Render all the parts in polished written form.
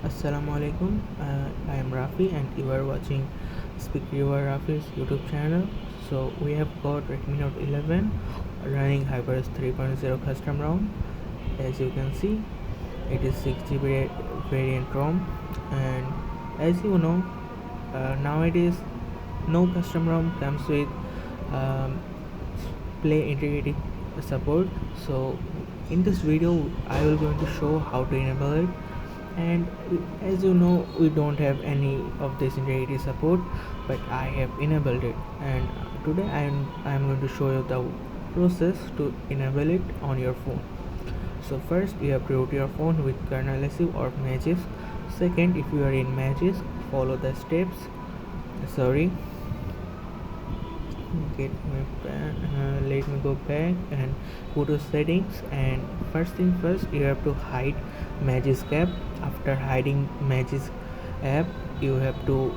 Assalamualaikum. I am Rafi and you are watching Speak River Rafi's YouTube channel. So we have got Redmi Note 11 running HyperOS 3.0 custom ROM. As you can see, it is 6 GB variant ROM, and as you know, nowadays no custom ROM comes with um, play integrity support. So in this video, I will going to show how to enable it, and as you know we don't have any of this integrity support, but I have enabled it, and today I am going to show you the process to enable it on your phone. So first you have to root your phone with kernel or Magisk. Second, if you are in Magisk, follow the steps. Sorry, let me go back and go to settings, and first thing first, you have to hide Magisk app. After hiding Magisk app, you have to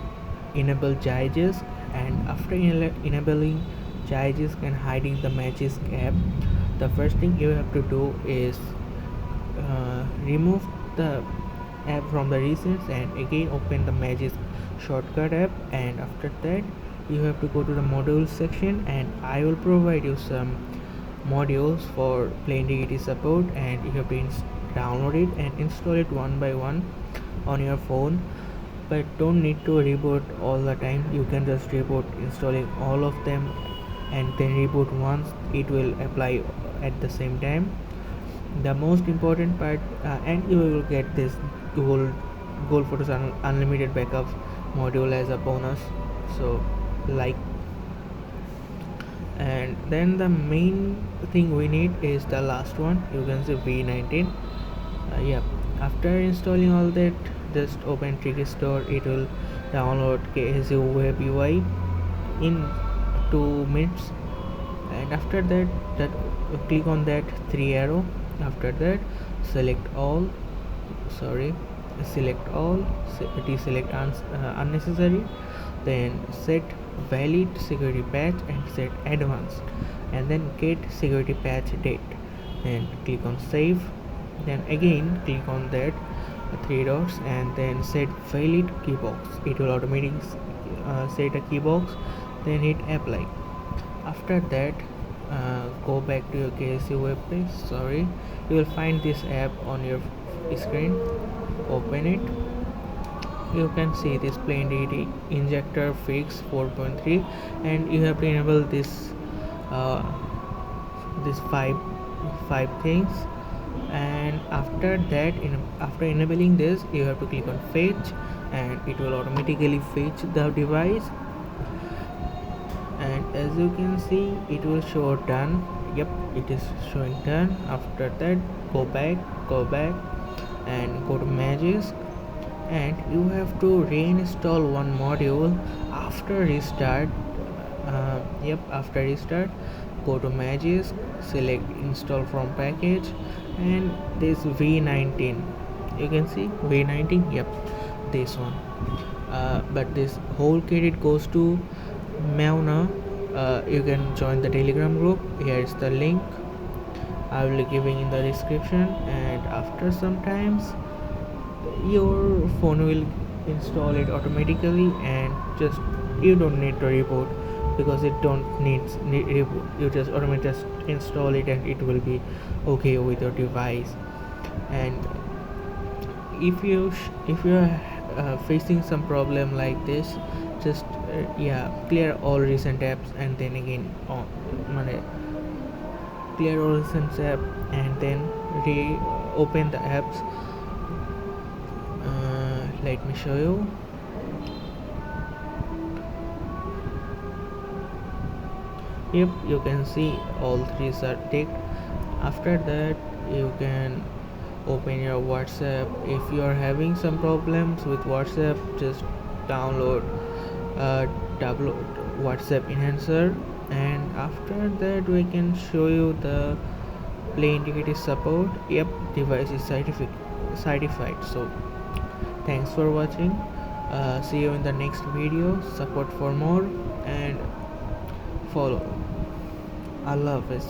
enable Zygisk, and after enabling Zygisk and hiding the Magisk app, the first thing you have to do is remove the app from the recents and again open the Magisk shortcut app, and after that you have to go to the modules section, and I will provide you some modules for plain DET support, and you have to download it and install it one by one on your phone, but don't need to reboot all the time. You can just reboot installing all of them and then reboot once. It will apply at the same time. The most important part, and you will get this gold photos unlimited backups module as a bonus, so like. And then the main thing we need is the last one, you can say V19. Yeah, after installing all that, just open Tricky Store. It will download KSU web UI in 2 minutes, and after that click on that 3 arrow. After that select all, deselect unnecessary, then set valid security patch and set advanced, and then get security patch date, then click on save, then again click on that 3 dots and then set valid keybox. It will automatically set a keybox, then hit apply. After that go back to your KSU web page. You will find this app on your screen. Open it. You can see this plain DET injector fix 4.3, and you have to enable this five things, and after that after enabling this you have to click on fetch, and it will automatically fetch the device, and as you can see it will show done. Yep, it is showing done. After that go back and go to Magisk, and you have to reinstall one module after restart. After restart go to Magisk, select install from package, and this V19, you can see V19. Yep, this one. But this whole credit goes to Mauna. You can join the Telegram group. Here is the link, I will be giving in the description, and after some times your phone will install it automatically, and just you don't need to reboot because it don't need reboot. You just automatically install it and it will be okay with your device. And if you are facing some problem like this, just clear all recent apps, and then again clear all recent app and then reopen the apps. Let me show you. Yep, you can see all three are ticked. After that you can open your WhatsApp. If you are having some problems with WhatsApp, just download WhatsApp enhancer, and after that we can show you the play integrity support. Yep, device is certified. So thanks for watching. See you in the next video. Support for more and follow. Allah Hafiz.